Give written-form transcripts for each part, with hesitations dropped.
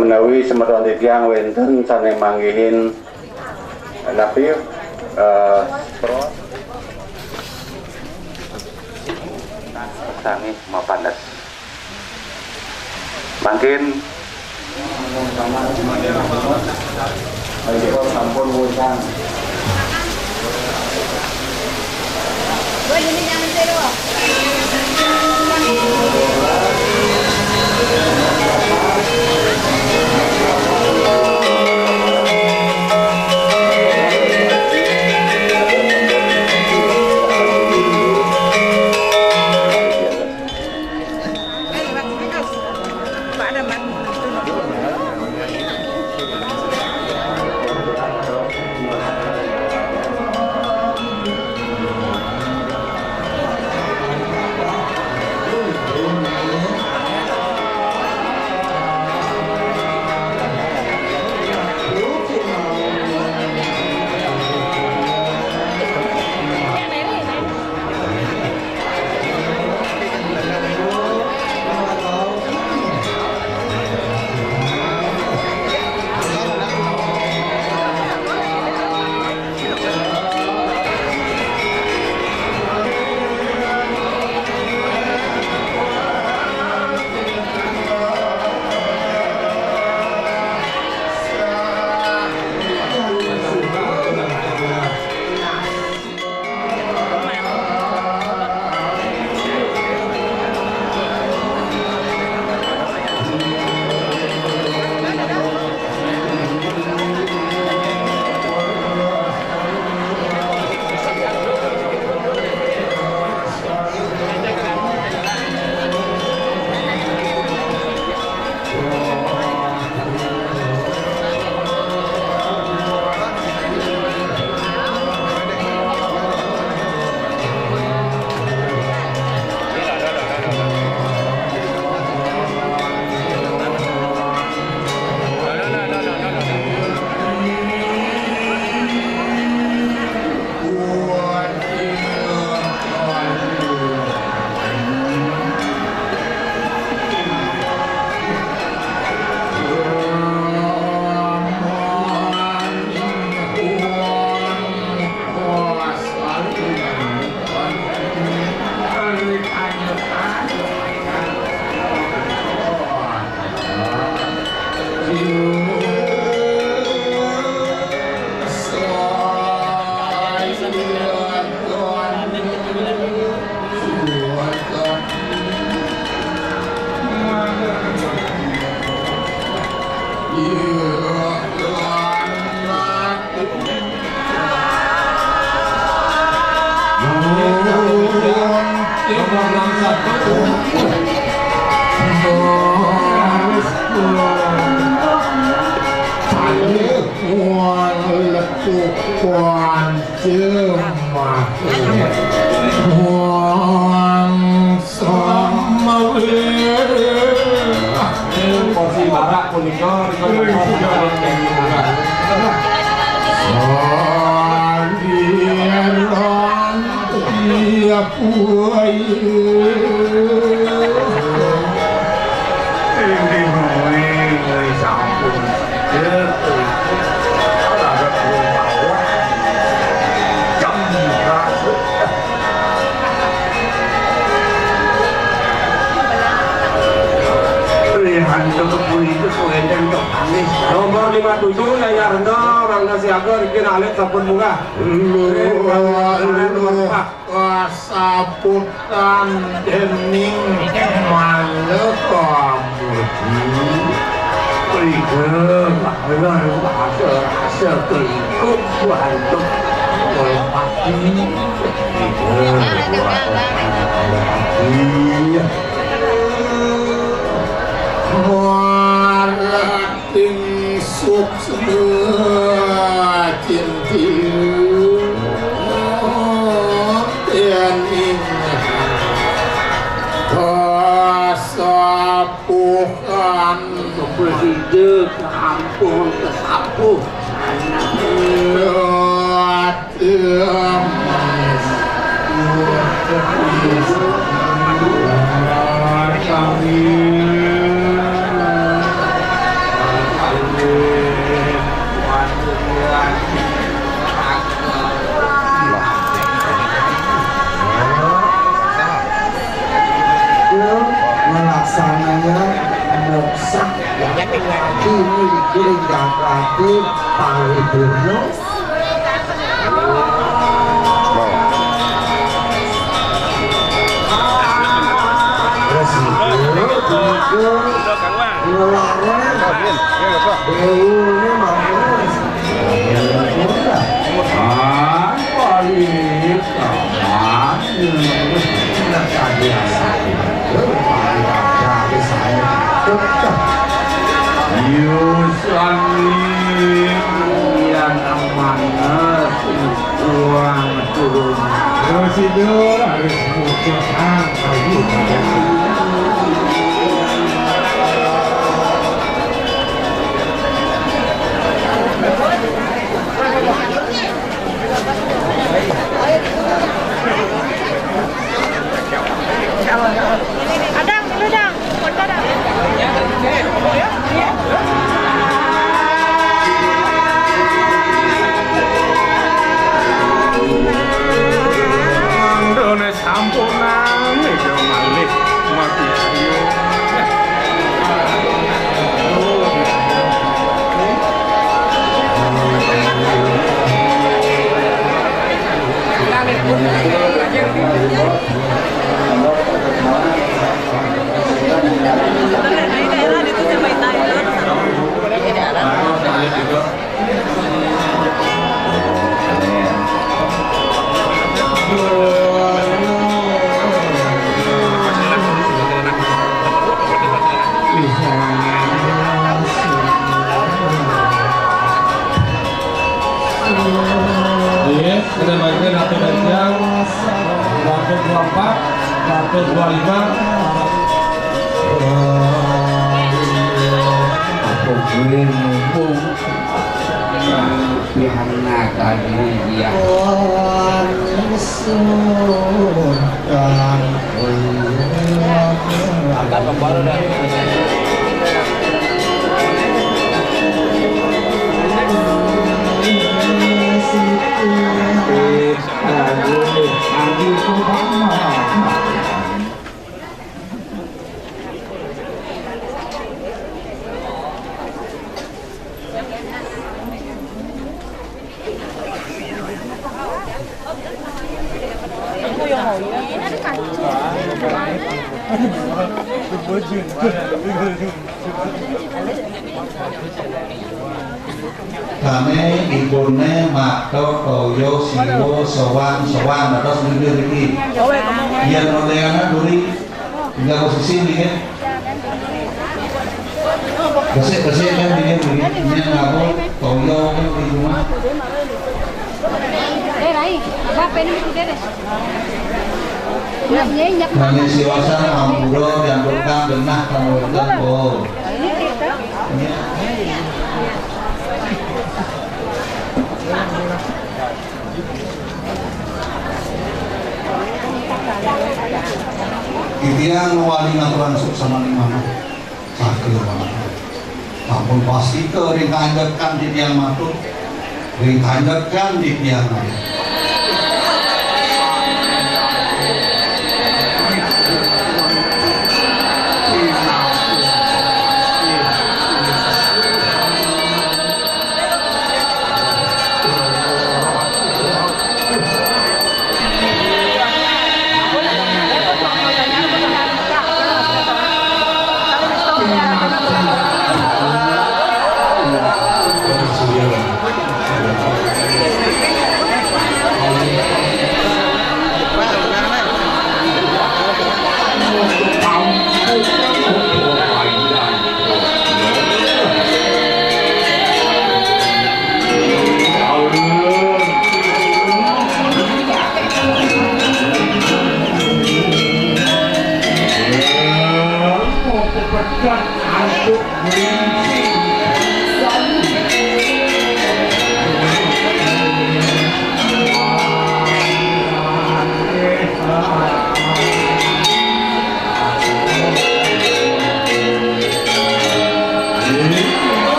Menawi semeton tiang wenten sane manggihin napi pro sangi mapanes mungkin sampun wujang ini jangan terus. porsi barak punika nomor 57 yang rendah Bangga Siaga bikin alit sabun bunga saputan dening malekamuti prigel lan rasa keikut bantuk kolpati Warating sup cintiu tening kasapuhan berhidep kampung kesapuh melaksananya moksa ini diringkati paripurna yang amanah uang turun prosedur harus muncul Adang, dulu dang, foto dang. Andone sampunan mejo malih mati ayo kita bagian atau bagian 124, 125 aku gue mumpung pihak naga dia akan membaru dan kami ibune makto toyo siwo sowan terus dulu iki yang nolehana duri hingga posisi ini kan bersih kan dia ini ngabo toyo kan di rumah apa ini deh? Nangis siwasan ampuro yang berkang genah kamu yang wali ngaturan sama nih mana sakit banget ampun pasti ke ring tanjakan di tiang matur ring tanjakan di tiang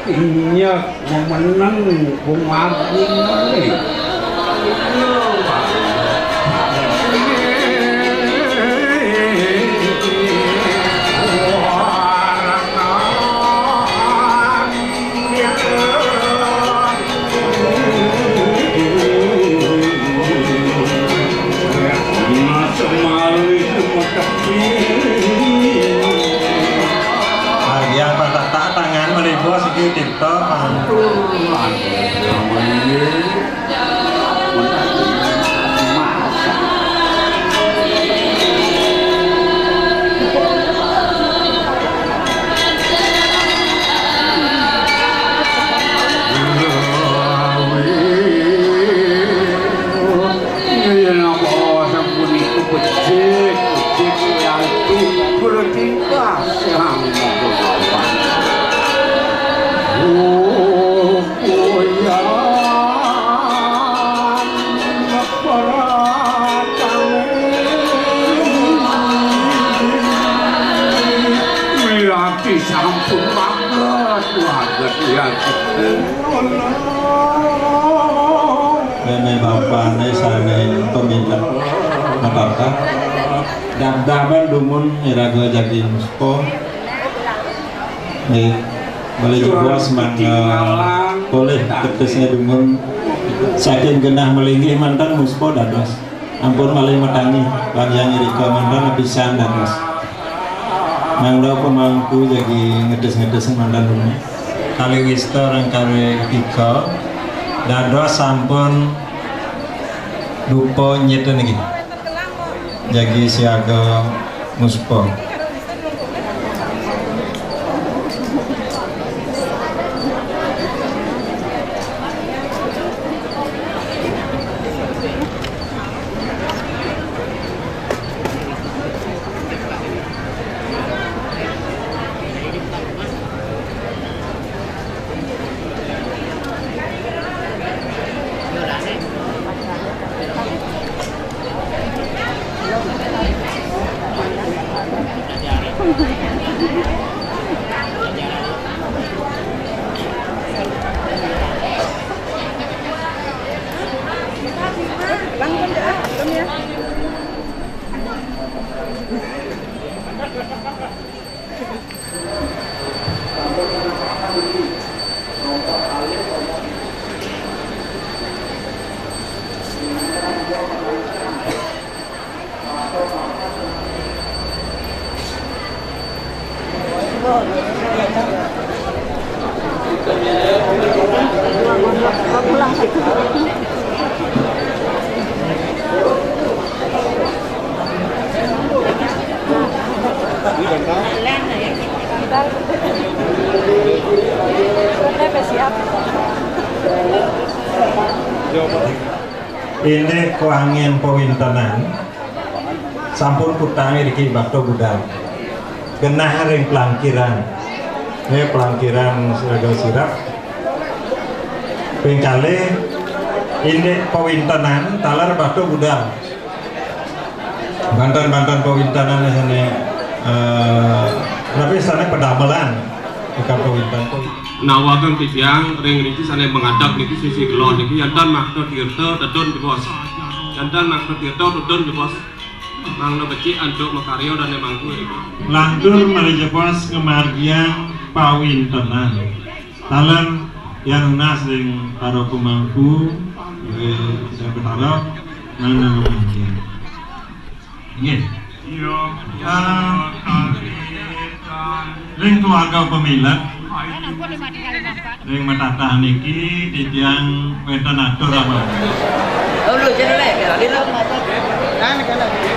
inyak memenang kumabing ini Nene bapak ne sane pemilik apa daban dumun iraga jadi muspo nih boleh juga semangga boleh ketesnya dumun saking genah melinggi mantan muspo dados ampun malih metangi panjang irika mantan pisan dados mangga pemangku jadi ngedes mantan dumun kali wista rangkare tiga dados sampun dupo nyeten iki jagi siaga muspo ini kuangin pewintenan sampun kutangi di bakto budal genah ring pelangkiran ini pelangkiran Siragal Sirap pengkali ini pewintenan talar bakto budal bantan pewintenan sana tapi sana pedamelan bukan pewintenan. Nawakan tiang ring niki sana mengadap niki sisi gelon niki yantan makna tirta tedon di bos yantan makna tirta tedon di bos mangna beci antuk makaryo dan emangku lantur mari bos kemargian pawin tenan talan yang nas ring karo pemangku kita berharap nana kemargian nggih ring keluarga pemilik ring matata niki titiang wetan atur apa? Dulu jadi lek, kalau dia